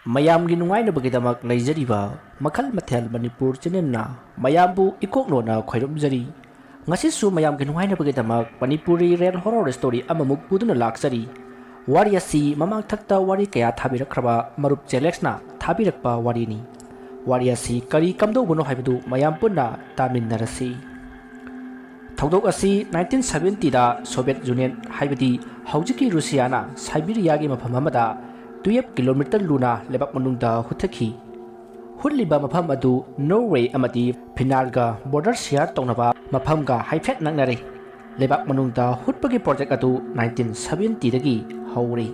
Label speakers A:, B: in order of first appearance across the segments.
A: ꯃꯌꯥꯝꯒꯤ ꯅꯨꯡꯉꯥꯏꯅꯕꯒꯤꯗꯃꯛ ꯂꯩꯖꯔꯤꯕ ꯃꯈꯜ ꯃꯊꯦꯜ ꯃꯅꯤꯄꯨꯔ ꯆꯦꯅꯦꯜꯅ ꯃꯌꯥꯝꯕꯨ ꯏꯀꯣꯛꯂꯣꯟꯅ ꯈꯣꯏꯔꯝꯖꯔꯤ ꯉꯁꯤꯁꯨ ꯃꯌꯥꯝꯒꯤ ꯅꯨꯡꯉꯥꯏꯅꯕꯒꯤꯗꯃꯛ ꯃꯅꯤꯄꯨꯔꯤ ꯔꯦꯜ ꯍꯣꯔꯔ ꯁ꯭ꯇꯣꯔꯤ ꯑꯃꯃꯨꯛ ꯄꯨꯗꯨꯅ ꯂꯥꯛꯆꯔꯤ ꯋꯥꯔꯤ ꯑꯁꯤ ꯃꯃꯥꯡꯊꯛꯇ ꯋꯥꯔꯤ ꯀꯌꯥ ꯊꯥꯕꯤꯔꯛꯈ꯭ꯔꯕ ꯃꯔꯨꯞ ꯖꯦꯂꯦꯛꯁꯅ ꯊꯥꯕꯤꯔꯛꯄ ꯋꯥꯔꯤꯅꯤ ꯋꯥꯔꯤ ꯑꯁꯤ ꯀꯔꯤ ꯀꯝꯗꯧꯕꯅꯣ ꯍꯥꯏꯕꯗꯨ ꯃꯌꯥꯝ ꯄꯨꯟꯅ ꯇꯥꯃꯤꯟꯅꯔꯁꯤ ꯊꯧꯗꯣꯛ ꯑꯁꯤ 1970ꯗ ꯁꯣꯚꯤꯌꯦꯠ ꯌꯨꯅꯤꯌꯟ ꯍꯥꯏꯕꯗꯤ ꯍꯧꯖꯤꯛꯀꯤ ꯔꯨꯁꯤꯌꯥꯅ ꯁꯥꯏꯕꯤꯔꯤꯌꯥꯒꯤ ꯃꯐꯝ ꯑꯃꯗ 12 ꯀꯤꯂꯣꯃꯤꯇꯔ ꯂꯨꯅ ꯂꯩꯕꯥꯛ ꯃꯅꯨꯡꯗ ꯍꯨꯠꯊꯈꯤ ꯍꯨꯠꯂꯤꯕ ꯃꯐꯝ ꯑꯗꯨ ꯅꯣꯔꯋꯦ ꯑꯃꯗꯤ ꯐꯤꯟꯂꯥꯟꯗꯒ ꯕꯣꯔꯗꯔ ꯁꯤꯌꯔ ꯇꯧꯅꯕ ꯃꯐꯝꯒ ꯍꯥꯏꯐꯦꯠ ꯅꯛꯅꯔꯦ ꯂꯩꯕꯥꯛ ꯃꯅꯨꯡꯗ ꯍꯨꯠꯄꯒꯤ ꯄ꯭ꯔꯣꯖꯦꯛ ꯑꯗꯨ 1970ꯗꯒꯤ ꯍꯧꯔꯤ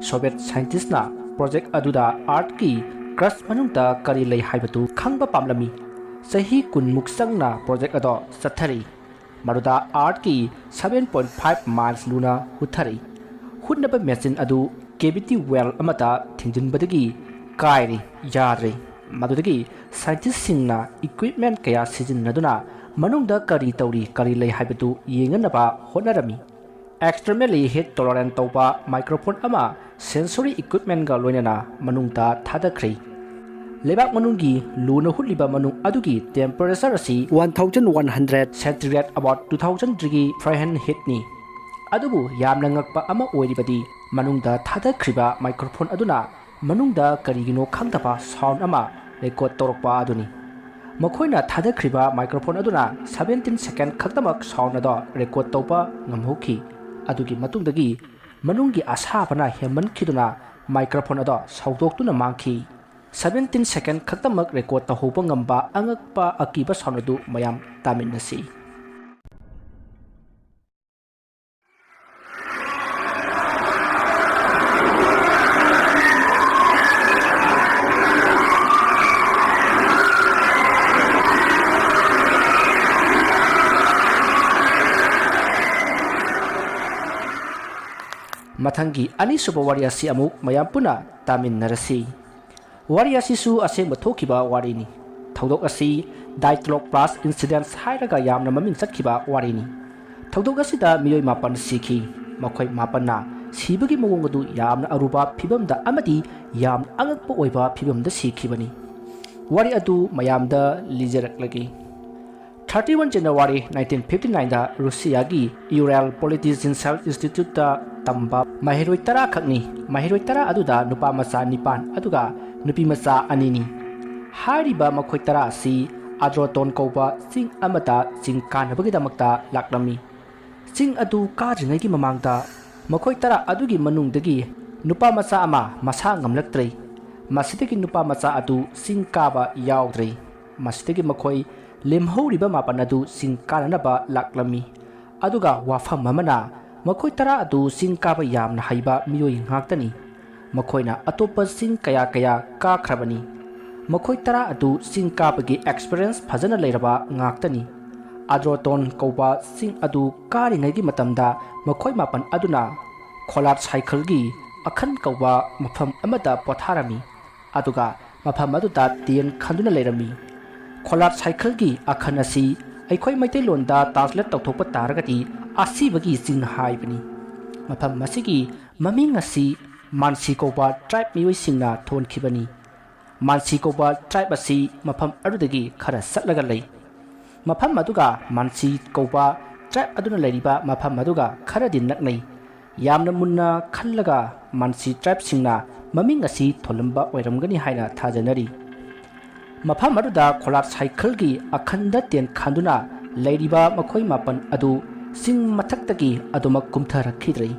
A: ꯁꯣꯚꯤꯌꯦꯠ ꯁꯥꯏꯟꯇꯤꯁꯅ ꯄ꯭ꯔꯣꯖꯦꯛ ꯑꯗꯨꯗ ꯑꯥꯔꯊꯀꯤ ꯀ꯭ꯔꯁ ꯃꯅꯨꯡꯗ ꯀꯔꯤ ꯂꯩ ꯍꯥꯏꯕꯗꯨ ꯈꯪꯕ ꯄꯥꯝꯂꯝꯃꯤ ꯆꯍꯤ 10ꯃꯨꯛ ꯆꯪꯅ ꯄ꯭ꯔꯣꯖꯦꯛ ꯑꯗꯨ ꯆꯠꯊꯔꯤ ꯃꯗꯨꯗ ꯑꯥꯔꯊꯀꯤ 7.5 ꯃꯥꯏꯜꯁ ꯂꯨꯅ ꯍꯨꯠꯊꯔꯤ ꯍꯨꯠꯅꯕ ꯃꯦꯆꯤꯟ ꯑꯗꯨ ꯀꯦꯚꯤꯇꯤ ꯋꯦꯜ ꯑꯃꯗ ꯊꯤꯡꯖꯤꯟꯕꯗꯒꯤ ꯀꯥꯏꯔꯦ ꯌꯥꯗ꯭ꯔꯦ ꯃꯗꯨꯗꯒꯤ ꯁꯥꯏꯟꯇꯤꯁꯁꯤꯡꯅ ꯏꯀ꯭ꯋꯤꯞꯃꯦꯟ ꯀꯌꯥ ꯁꯤꯖꯤꯟꯅꯗꯨꯅ ꯃꯅꯨꯡꯗ ꯀꯔꯤ ꯇꯧꯔꯤ ꯀꯔꯤ ꯂꯩ ꯍꯥꯏꯕꯗꯨ ꯌꯦꯡꯅꯅꯕ ꯍꯣꯠꯅꯔꯝꯃꯤ ꯑꯦꯛꯁꯇ꯭ꯔꯦꯃꯦꯂꯤ ꯍꯤꯠ ꯇꯣꯂꯔꯦꯟ ꯇꯧꯕ ꯃꯥꯏꯀ꯭ꯔꯣꯐꯣꯟ ꯑꯃ ꯁꯦꯟꯁꯣꯔꯤ ꯏꯀ꯭ꯋꯤꯞꯃꯦꯟꯒ ꯂꯣꯏꯅꯅ ꯃꯅꯨꯡꯗ ꯊꯥꯗꯈ꯭ꯔꯦ ꯂꯩꯕꯥꯛ ꯃꯅꯨꯡꯒꯤ ꯂꯨꯅ ꯍꯨꯠꯂꯤꯕ ꯃꯅꯨꯡ ꯑꯗꯨꯒꯤ ꯇꯦꯝꯄꯦꯔꯦꯆꯔ ꯑꯁꯤ 1100 ꯁꯦꯟꯇꯤꯒ꯭ꯔꯦꯗ ꯑꯕꯥꯎꯠ 2000 ꯗꯤꯒ꯭ꯔꯤ ꯐꯥꯔꯦꯟꯍꯤꯠꯅꯤ ꯑꯗꯨꯕꯨ ꯌꯥꯝꯅ ꯉꯛꯄ ꯑꯃ ꯑꯣꯏꯔꯤꯕꯗꯤ ꯃꯅꯨꯡꯗ ꯊꯥꯗꯈ꯭ꯔꯤꯕ ꯃꯥꯏꯀ꯭ꯔꯣꯐꯣꯟ ꯑꯗꯨꯅ ꯃꯅꯨꯡꯗ ꯀꯔꯤꯒꯤꯅꯣ ꯈꯪꯗꯕ ꯁꯥꯎꯟ ꯑꯃ ꯔꯦꯀꯣꯔꯗ ꯇꯧꯔꯛꯄ ꯑꯗꯨꯅꯤ ꯃꯈꯣꯏꯅ ꯊꯥꯗꯈ꯭ꯔꯤꯕ ꯃꯥꯏꯀ꯭ꯔꯣꯐꯣꯟ ꯑꯗꯨꯅ 17 ꯁꯦꯀꯦꯟ ꯈꯛꯇꯃꯛ ꯁꯥꯎꯟ ꯑꯗꯨ ꯔꯦꯀꯣꯔꯗ ꯇꯧꯕ ꯉꯝꯍꯧꯈꯤ ꯑꯗꯨꯒꯤ ꯃꯇꯨꯡꯗꯒꯤ ꯃꯅꯨꯡꯒꯤ ꯑꯁꯥꯕꯅ ꯍꯦꯟꯃꯟꯈꯤꯗꯨꯅ ꯃꯥꯏꯀ꯭ꯔꯣꯐꯣꯟ ꯑꯗꯨ ꯁꯧꯗꯣꯛꯇꯨꯅ ꯃꯥꯡꯈꯤ 17 ꯁꯦꯀꯦꯟ ꯈꯛꯇꯃꯛ ꯔꯦꯀꯣꯔꯗ ꯇꯧꯍꯧꯕ ꯉꯝꯕ ꯑꯉꯛꯄ ꯑꯀꯤꯕ ꯁꯥꯎꯟ ꯑꯗꯨ ꯃꯌꯥꯝ ꯇꯥꯃꯤꯟꯅꯁꯤ ꯃꯊꯪꯒꯤ ꯑꯅꯤꯁꯨꯕ ꯋꯥꯔꯤ ꯑꯁꯤ ꯑꯃꯨꯛ ꯃꯌꯥꯝ ꯄꯨꯟꯅ ꯇꯥꯃꯤꯟꯅꯔꯁꯤ ꯋꯥꯔꯤ ꯑꯁꯤꯁꯨ ꯑꯁꯦꯡꯕ ꯊꯣꯛꯈꯤꯕ ꯋꯥꯔꯤꯅꯤ ꯊꯧꯗꯣꯛ ꯑꯁꯤ ꯗꯥꯏꯇ꯭ꯂꯣꯛ ꯄ꯭ꯂꯥꯁ ꯏꯟꯁꯤꯗꯦꯟꯁ ꯍꯥꯏꯔꯒ ꯌꯥꯝꯅ ꯃꯃꯤꯡ ꯆꯠꯈꯤꯕ ꯋꯥꯔꯤꯅꯤ ꯊꯧꯗꯣꯛ ꯑꯁꯤꯗ ꯃꯤꯑꯣꯏ 9 ꯁꯤꯈꯤ ꯃꯈꯣꯏ 9ꯅ ꯁꯤꯕꯒꯤ ꯃꯑꯣꯡ ꯑꯗꯨ ꯌꯥꯝꯅ ꯑꯔꯨꯕ ꯐꯤꯚꯝꯗ ꯑꯃꯗꯤ ꯌꯥꯝꯅ ꯑꯉꯛꯄ ꯑꯣꯏꯕ ꯐꯤꯚꯝꯗ ꯁꯤꯈꯤꯕꯅꯤ ꯋꯥꯔꯤ ꯑꯗꯨ ꯃꯌꯥꯝꯗ ꯂꯤꯖꯔꯛꯂꯒꯦ 31 ꯖꯅꯋꯥꯔꯤ 1959ꯗ ꯔꯨꯁꯤꯌꯥꯒꯤ ꯌꯨꯔꯦꯜ ꯄꯣꯂꯤꯇꯤꯖꯤꯟꯁꯦꯜ ꯏꯟꯁꯇꯤꯇ꯭ꯌꯨꯠꯇ ꯇꯝꯕ ꯃꯍꯩꯔꯣꯏ 10 ꯈꯛꯅꯤ ꯃꯍꯩꯔꯣꯏ 10 ꯑꯗꯨꯗ ꯅꯨꯄꯥ ꯃꯆꯥ 9 ꯑꯗꯨꯒ ꯅꯨꯄꯤ ꯃꯆꯥ 2ꯅꯤ ꯍꯥꯏꯔꯤꯕ ꯃꯈꯣꯏ 10 ꯑꯁꯤ ꯑꯗ꯭ꯔꯣꯇꯣꯟ ꯀꯧꯕ ꯆꯤꯡ ꯑꯃꯗ ꯆꯤꯡ ꯀꯥꯅꯕꯒꯤꯗꯃꯛꯇ ꯂꯥꯛꯂꯝꯃꯤ ꯆꯤꯡ ꯑꯗꯨ ꯀꯥꯗ꯭ꯔꯤꯉꯩꯒꯤ ꯃꯃꯥꯡꯗ ꯃꯈꯣꯏ 10 ꯑꯗꯨꯒꯤ ꯃꯅꯨꯡꯗꯒꯤ ꯅꯨꯄꯥ ꯃꯆꯥ ꯑꯃ ꯃꯁꯥ ꯉꯝꯂꯛꯇ꯭ꯔꯦ ꯃꯁꯤꯗꯒꯤ ꯅꯨꯄꯥ ꯃꯆꯥ ꯑꯗꯨ ꯆꯤꯡ ꯀꯥꯕ ꯌꯥꯎꯗ꯭ꯔꯦ ꯃꯁꯤꯗꯒꯤ ꯃꯈꯣꯏ ꯂꯦꯝꯍꯧꯔꯤꯕ 9 ꯑꯗꯨ ꯆꯤꯡ ꯀꯥꯅꯅꯕ ꯂꯥꯛꯂꯝꯃꯤ ꯑꯗꯨꯒ ꯋꯥꯐꯝ ꯑꯃꯅ ꯃꯈꯣꯏ 10 ꯑꯗꯨ ꯆꯤꯡ ꯀꯥꯕ ꯌꯥꯝꯅ ꯍꯩꯕ ꯃꯤꯑꯣꯏ ꯉꯥꯛꯇꯅꯤ ꯃꯈꯣꯏꯅ ꯑꯇꯣꯞꯄ ꯆꯤꯡ ꯀꯌꯥ ꯀꯥꯈ꯭ꯔꯕꯅꯤ ꯃꯈꯣꯏ 10 ꯑꯗꯨ ꯆꯤꯡ ꯀꯥꯕꯒꯤ ꯑꯦꯛꯁꯄꯤꯔꯤꯌꯦꯟꯁ ꯐꯖꯅ ꯂꯩꯔꯕ ꯉꯥꯛꯇꯅꯤ ꯑꯗ꯭ꯔꯣꯇꯣꯟ ꯀꯧꯕ ꯆꯤꯡ ꯑꯗꯨ ꯀꯥꯔꯤꯉꯩꯒꯤ ꯃꯇꯝꯗ ꯃꯈꯣꯏ 9 ꯑꯗꯨꯅ ꯈꯣꯂꯥꯠ ꯁꯥꯏꯀꯜꯒꯤ ꯑꯈꯟ ꯀꯧꯕ ꯃꯐꯝ ꯑꯃꯗ ꯄꯣꯊꯥꯔꯝꯃꯤ ꯑꯗꯨꯒ ꯃꯐꯝ ꯑꯗꯨꯗ ꯇꯦꯟ ꯈꯟꯗꯨꯅ ꯂꯩꯔꯝꯃꯤ ꯈꯣꯂꯥꯠ ꯁꯥꯏꯀꯜꯒꯤ ꯑꯈꯟ ꯑꯁꯤ ꯑꯩꯈꯣꯏ ꯃꯩꯇꯩꯂꯣꯟꯗ ꯇ꯭ꯔꯥꯟꯁꯂꯦꯠ ꯇꯧꯊꯣꯛꯄ ꯇꯥꯔꯒꯗꯤ ꯑꯁꯤꯕꯒꯤ ꯆꯤꯡ ꯍꯥꯏꯕꯅꯤ ꯃꯐꯝ ꯑꯁꯤꯒꯤ ꯃꯃꯤꯡ ꯑꯁꯤ ꯃꯥꯟꯁꯤ ꯀꯧꯕ ꯇ꯭ꯔꯥꯏꯕ ꯃꯤꯑꯣꯏꯁꯤꯡꯅ ꯊꯣꯟꯈꯤꯕꯅꯤ ꯃꯥꯟꯁꯤ ꯀꯧꯕ ꯇ꯭ꯔꯥꯏꯕ ꯑꯁꯤ ꯃꯐꯝ ꯑꯗꯨꯗꯒꯤ ꯈꯔ ꯆꯠꯂꯒ ꯂꯩ ꯃꯐꯝ ꯑꯗꯨꯒ ꯃꯥꯟꯁꯤ ꯀꯧꯕ ꯇ꯭ꯔꯥꯏꯕ ꯑꯗꯨꯅ ꯂꯩꯔꯤꯕ ꯃꯐꯝ ꯑꯗꯨꯒ ꯈꯔꯗꯤ ꯅꯛꯅꯩ ꯌꯥꯝꯅ ꯃꯨꯟꯅ ꯈꯜꯂꯒ ꯃꯥꯟꯁꯤ ꯇ꯭ꯔꯥꯏꯕꯁꯤꯡꯅ ꯃꯃꯤꯡ ꯑꯁꯤ ꯊꯣꯜꯂꯝꯕ ꯑꯣꯏꯔꯝꯒꯅꯤ ꯍꯥꯏꯅ ꯊꯥꯖꯅꯔꯤ ꯃꯐꯝ ꯑꯗꯨꯗ ꯈꯣꯂꯥꯠ ꯁꯥꯏꯀꯜꯒꯤ ꯑꯈꯟꯗ ꯇꯦꯟ ꯈꯟꯗꯨꯅ ꯂꯩꯔꯤꯕ ꯃꯈꯣꯏ 9 ꯑꯗꯨ ꯆꯤꯡ ꯃꯊꯛꯇꯒꯤ ꯑꯗꯨꯃꯛ ꯀꯨꯝꯊꯔꯛꯈꯤꯗ꯭ꯔꯦ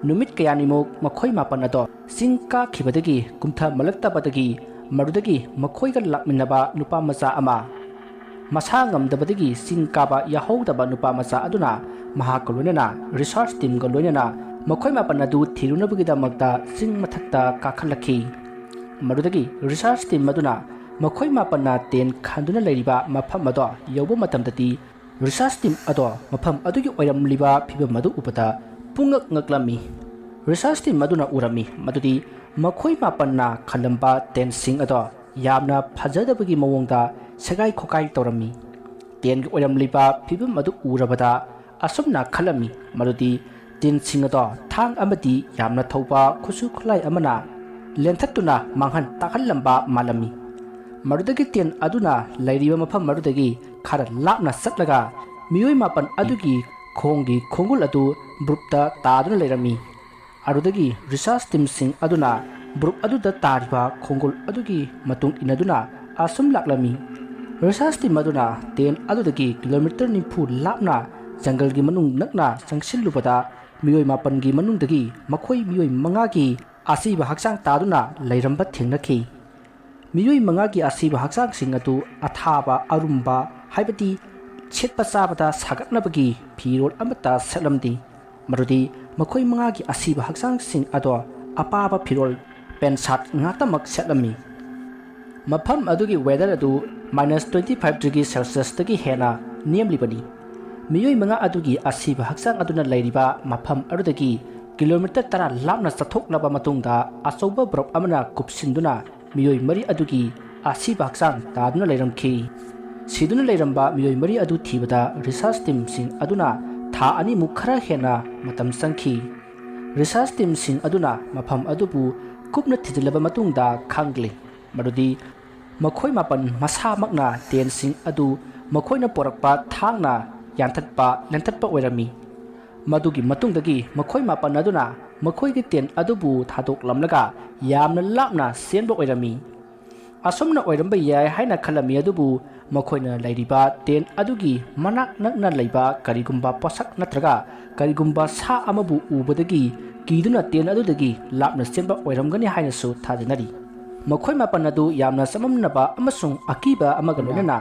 A: ꯅꯨꯃꯤꯠ ꯀꯌꯥꯅꯤꯃꯨꯛ ꯃꯈꯣꯏ 9 ꯑꯗꯣ ꯆꯤꯡ ꯀꯥꯈꯤꯕꯗꯒꯤ ꯀꯨꯝꯊꯃꯜꯂꯛꯇꯕꯗꯒꯤ ꯃꯗꯨꯗꯒꯤ ꯃꯈꯣꯏꯒ ꯂꯥꯛꯃꯤꯟꯅꯕ ꯅꯨꯄꯥ ꯃꯆꯥ ꯑꯃ ꯃꯁꯥ ꯉꯝꯗꯕꯗꯒꯤ ꯆꯤꯡ ꯀꯥꯕ ꯌꯥꯍꯧꯗꯕ ꯅꯨꯄꯥ ꯃꯆꯥ ꯑꯗꯨꯅ ꯃꯍꯥꯛꯀ ꯂꯣꯏꯅꯅ ꯔꯤꯁꯔꯆ ꯇꯤꯝꯒ ꯂꯣꯏꯅꯅ ꯃꯈꯣꯏ 9 ꯑꯗꯨ ꯊꯤꯔꯨꯅꯕꯒꯤꯗꯃꯛꯇ ꯆꯤꯡ ꯃꯊꯛꯇ ꯀꯥꯈꯠꯂꯛꯈꯤ ꯃꯗꯨꯗꯒꯤ ꯔꯤꯁꯔꯆ ꯇꯤꯝ ꯑꯗꯨꯅ ꯃꯈꯣꯏ 9ꯅ ꯇꯦꯟ ꯈꯟꯗꯨꯅ ꯂꯩꯔꯤꯕ ꯃꯐꯝ ꯑꯗꯣ ꯌꯧꯕ ꯃꯇꯝꯗꯗꯤ ꯔꯤꯁꯔꯆ ꯇꯤꯝ ꯑꯗꯣ ꯃꯐꯝ ꯑꯗꯨꯒꯤ ꯑꯣꯏꯔꯝꯂꯤꯕ ꯐꯤꯚꯝ ꯑꯗꯨ ꯎꯕꯗ ꯄꯨꯡꯉꯛ ꯉꯛꯂꯝꯃꯤ ꯔꯤꯁꯔꯆ ꯇꯤꯝ ꯑꯗꯨꯅ ꯎꯔꯝꯃꯤ ꯃꯗꯨꯗꯤ ꯃꯈꯣꯏ 9ꯅ ꯈꯜꯂꯝꯕ ꯇꯦꯟꯁꯤꯡ ꯑꯗꯣ ꯌꯥꯝꯅ ꯐꯖꯗꯕꯒꯤ ꯃꯑꯣꯡꯗ ꯁꯦꯒꯥꯏ ꯈꯣꯀꯥꯏ ꯇꯧꯔꯝꯃꯤ ꯇꯦꯟꯒꯤ ꯑꯣꯏꯔꯝꯂꯤꯕ ꯐꯤꯚꯝ ꯑꯗꯨ ꯎꯔꯕꯗ ꯑꯁꯨꯝꯅ ꯈꯜꯂꯝꯃꯤ ꯃꯗꯨꯗꯤ ꯇꯤꯟꯁꯤꯡ ꯑꯗꯣ ꯊꯥꯡ ꯑꯃꯗꯤ ꯌꯥꯝꯅ ꯊꯧꯕ ꯈꯨꯠꯁꯨ ꯈꯨꯠꯂꯥꯏ ꯑꯃꯅ ꯂꯦꯟꯊꯠꯇꯨꯅ ꯃꯥꯡꯍꯟ ꯇꯥꯛꯍꯜꯂꯝꯕ ꯃꯥꯜꯂꯝꯃꯤ꯫ ꯃꯗꯨꯗꯒꯤ ꯇꯦꯟ ꯑꯗꯨꯅ ꯂꯩꯔꯤꯕ ꯃꯐꯝ ꯑꯗꯨꯗꯒꯤ ꯈꯔ ꯂꯥꯞꯅ ꯆꯠꯂꯒ ꯃꯤꯑꯣꯏ 9 ꯑꯗꯨꯒꯤ ꯈꯣꯡꯒꯤ ꯈꯣꯡꯒꯨꯜ ꯑꯗꯨ ꯕ꯭ꯔꯨꯞꯇ ꯇꯥꯗꯨꯅ ꯂꯩꯔꯝꯃꯤ꯫ ꯑꯗꯨꯗꯒꯤ ꯔꯤꯁꯔꯆ ꯇꯤꯝꯁꯤꯡ ꯑꯗꯨꯅ ꯕ꯭ꯔꯨꯞ ꯑꯗꯨꯗ ꯇꯥꯔꯤꯕ ꯈꯣꯡꯒꯨꯜ ꯑꯗꯨꯒꯤ ꯃꯇꯨꯡ ꯏꯟꯅꯗꯨꯅ ꯑꯁꯨꯝ ꯂꯥꯛꯂꯝꯃꯤ꯫ ꯔꯤꯁꯔꯆ ꯇꯤꯝ ꯑꯗꯨꯅ ꯇꯦꯟ ꯑꯗꯨꯗꯒꯤ ꯀꯤꯂꯣꯃꯤꯇꯔ 90 ꯂꯥꯞꯅ ꯖꯪꯒꯜꯒꯤ ꯃꯅꯨꯡ ꯅꯛꯅ ꯆꯪꯁꯤꯜꯂꯨꯕꯗ ꯃꯤꯑꯣꯏ 9ꯒꯤ ꯃꯅꯨꯡꯗꯒꯤ ꯃꯈꯣꯏ ꯃꯤꯑꯣꯏ 5ꯒꯤ ꯑꯁꯤꯕ ꯍꯛꯆꯥꯡ ꯇꯥꯗꯨꯅ ꯂꯩꯔꯝꯕ ꯊꯦꯡꯅꯈꯤ꯫ ꯃꯤꯑꯣꯏ 5ꯒꯤ ꯑꯁꯤꯕ ꯍꯛꯆꯥꯡꯁꯤꯡ ꯑꯗꯨ ꯑꯊꯥꯕ ꯑꯔꯨꯝꯕ ꯍꯥꯏꯕꯗꯤ ꯁꯦꯠꯄ ꯆꯥꯕꯗ ꯁꯥꯒꯠꯅꯕꯒꯤ ꯐꯤꯔꯣꯜ ꯑꯃꯠꯇ ꯁꯦꯠꯂꯝꯗꯦ, ꯃꯗꯨꯗꯤ ꯃꯈꯣꯏ 5ꯒꯤ ꯑꯁꯤꯕ ꯍꯛꯆꯥꯡꯁꯤꯡ ꯑꯗꯣ ꯑꯄꯥꯕ ꯐꯤꯔꯣꯜ ꯄꯦꯟꯁꯥꯠ ꯉꯥꯛꯇꯃꯛ ꯁꯦꯠꯂꯝꯃꯤ꯫ ꯃꯐꯝ ꯑꯗꯨꯒꯤ ꯋꯦꯗꯔ ꯑꯗꯨ -25 ꯗꯤꯒ꯭ꯔꯤ ꯁꯦꯜꯁꯤꯌꯁꯇꯒꯤ ꯍꯦꯟꯅ ꯅꯦꯝꯂꯤꯕꯅꯤ꯫ ꯃꯤꯑꯣꯏ 5 ꯑꯗꯨꯒꯤ ꯑꯁꯤꯕ ꯍꯛꯆꯥꯡ ꯑꯗꯨꯅ ꯂꯩꯔꯤꯕ ꯃꯐꯝ ꯑꯗꯨꯗꯒꯤ ꯀꯤꯂꯣꯃꯤꯇꯔ 10 ꯂꯥꯞꯅ ꯆꯠꯊꯣꯛꯂꯕ ꯃꯇꯨꯡꯗ ꯑꯆꯧꯕ ꯕ꯭ꯔꯨꯞ ꯑꯃꯅ ꯀꯨꯞꯁꯤꯟꯗꯨꯅ ꯃꯤꯑꯣꯏ 9 ꯑꯗꯨꯒꯤ ꯑꯁꯤꯕ ꯍꯛꯆꯥꯡ ꯇꯥꯗꯨꯅ ꯂꯩꯔꯝꯈꯤ꯫ ꯁꯤꯗꯨꯅ ꯂꯩꯔꯝꯕ ꯃꯤꯑꯣꯏ 9 ꯑꯗꯨ ꯊꯤꯕꯗ ꯔꯤꯁꯔꯆ ꯇꯤꯝꯁꯤꯡ ꯑꯗꯨꯅ ꯊꯥ 2ꯃꯨꯛ ꯈꯔ ꯍꯦꯟꯅ ꯃꯇꯝ ꯆꯪꯈꯤ꯫ ꯔꯤꯁꯔꯆ ꯇꯤꯝꯁꯤꯡ ꯑꯗꯨꯅ ꯃꯐꯝ ꯑꯗꯨꯕꯨ ꯀꯨꯞꯅ ꯊꯤꯖꯤꯜꯂꯕ ꯃꯇꯨꯡꯗ ꯈꯪꯂꯦ ꯃꯗꯨꯗꯤ ꯃꯈꯣꯏ 9 ꯃꯁꯥꯃꯛꯅ ꯇꯦꯟꯁꯤꯡ ꯑꯗꯨ ꯃꯈꯣꯏꯅ ꯄꯣꯔꯛꯄ ꯊꯥꯡꯅ ꯌꯥꯟꯊꯠꯄ ꯂꯦꯟꯊꯠꯄ ꯑꯣꯏꯔꯝꯃꯤ꯫ ꯃꯗꯨꯒꯤ ꯃꯇꯨꯡꯗꯒꯤ ꯃꯈꯣꯏ 9 ꯑꯗꯨꯅ ꯃꯈꯣꯏꯒꯤ ꯇꯦꯟ ꯑꯗꯨꯕꯨ ꯊꯥꯗꯣꯛꯂꯝꯂꯒ ꯌꯥꯝꯅ ꯂꯥꯞꯅ ꯆꯦꯟꯕ ꯑꯣꯏꯔꯝꯃꯤ꯫ ꯑꯁꯨꯝꯅ ꯑꯣꯏꯔꯝꯕ ꯌꯥꯏ ꯍꯥꯏꯅ ꯈꯜꯂꯝꯃꯤ, ꯑꯗꯨꯕꯨ ꯃꯈꯣꯏꯅ ꯂꯩꯔꯤꯕ ꯇꯦꯟ ꯑꯗꯨꯒꯤ ꯃꯅꯥꯛ ꯅꯛꯅ ꯂꯩꯕ ꯀꯔꯤꯒꯨꯝꯕ ꯄꯣꯠꯁꯛ ꯅꯠꯇ꯭ꯔꯒ ꯀꯔꯤꯒꯨꯝꯕ ꯁꯥ ꯑꯃꯕꯨ ꯎꯕꯗꯒꯤ ꯀꯤꯗꯨꯅ ꯇꯦꯟ ꯑꯗꯨꯗꯒꯤ ꯂꯥꯞꯅ ꯆꯦꯟꯕ ꯑꯣꯏꯔꯝꯒꯅꯤ ꯍꯥꯏꯅꯁꯨ ꯊꯥꯖꯅꯔꯤ꯫ ꯃꯈꯣꯏ 9 ꯑꯗꯨ ꯌꯥꯝꯅ ꯆꯃꯝꯅꯕ ꯑꯃꯁꯨꯡ ꯑꯀꯤꯕ ꯑꯃꯒ ꯂꯣꯏꯅꯅ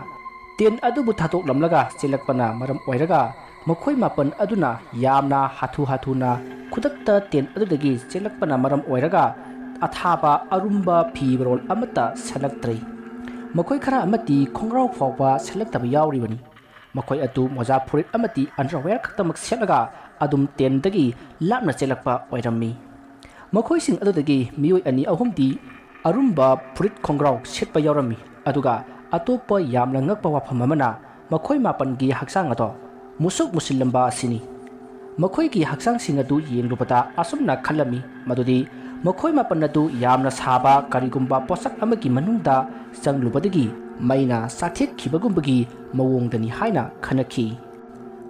A: ꯇꯦꯟ ꯑꯗꯨꯕꯨ ꯊꯥꯗꯣꯛꯂꯝꯂꯒ ꯆꯦꯜꯂꯛꯄꯅ ꯃꯔꯝ ꯑꯣꯏꯔꯒ ꯃꯈꯣꯏ 9 ꯑꯗꯨꯅ ꯌꯥꯝꯅ ꯍꯥꯊꯨꯅ ꯈꯨꯗꯛꯇ ꯇꯦꯟ ꯑꯗꯨꯗꯒꯤ ꯆꯦꯜꯂꯛꯄꯅ ꯃꯔꯝ ꯑꯣꯏꯔꯒ ꯑꯊꯥꯕ ꯑꯔꯨꯝꯕ ꯐꯤꯔꯣꯜ ꯑꯃꯠꯇ ꯁꯦꯠꯂꯛꯇ꯭ꯔꯦ꯫ ꯃꯈꯣꯏ ꯈꯔ ꯑꯃꯗꯤ ꯈꯣꯡꯒ꯭ꯔꯥꯎ ꯐꯥꯎꯕ ꯁꯦꯠꯂꯛꯇꯕ ꯌꯥꯎꯔꯤꯕꯅꯤ꯫ ꯃꯈꯣꯏ ꯑꯗꯨ ꯃꯣꯖꯥ ꯐꯨꯔꯤꯠ ꯑꯃꯗꯤ ꯑꯟꯗꯔꯋꯦꯌꯔ ꯈꯛꯇꯃꯛ ꯁꯦꯠꯂꯒ ꯑꯗꯨꯝ ꯇꯦꯟꯗꯒꯤ ꯂꯥꯞꯅ ꯆꯦꯜꯂꯛꯄ ꯑꯣꯏꯔꯝꯃꯤ꯫ ꯃꯈꯣꯏꯁꯤꯡ ꯑꯗꯨꯗꯒꯤ ꯃꯤꯑꯣꯏ 2-3ꯗꯤ ꯑꯔꯨꯝꯕ ꯐꯨꯔꯤꯠ ꯈꯣꯡꯒ꯭ꯔꯥꯎ ꯁꯦꯠꯄ ꯌꯥꯎꯔꯝꯃꯤ, ꯑꯗꯨꯒ ꯑꯇꯣꯞꯄ ꯌꯥꯝꯅ ꯉꯛꯄ ꯋꯥꯐꯝ ꯑꯃꯅ ꯃꯈꯣꯏ 9ꯒꯤ ꯍꯛꯆꯥꯡ ꯑꯗꯣ ꯃꯨꯁꯨꯛ ꯃꯨꯁꯤꯜꯂꯝꯕ ꯑꯁꯤꯅꯤ꯫ ꯃꯈꯣꯏꯒꯤ ꯍꯛꯆꯥꯡꯁꯤꯡ ꯑꯗꯨ ꯌꯦꯡꯂꯨꯕꯗ ꯑꯁꯨꯝꯅ ꯈꯜꯂꯝꯃꯤ ꯃꯗꯨꯗꯤ ꯃꯈꯣꯏ 9 ꯑꯗꯨ ꯌꯥꯝꯅ ꯁꯥꯕ ꯀꯔꯤꯒꯨꯝꯕ ꯄꯣꯠꯁꯛ ꯑꯃꯒꯤ ꯃꯅꯨꯡꯗ ꯆꯪꯂꯨꯕꯗꯒꯤ ꯃꯩꯅ ꯆꯥꯛꯊꯦꯛꯈꯤꯕꯒꯨꯝꯕꯒꯤ ꯃꯑꯣꯡꯗꯅꯤ ꯍꯥꯏꯅ ꯈꯟꯅꯈꯤ꯫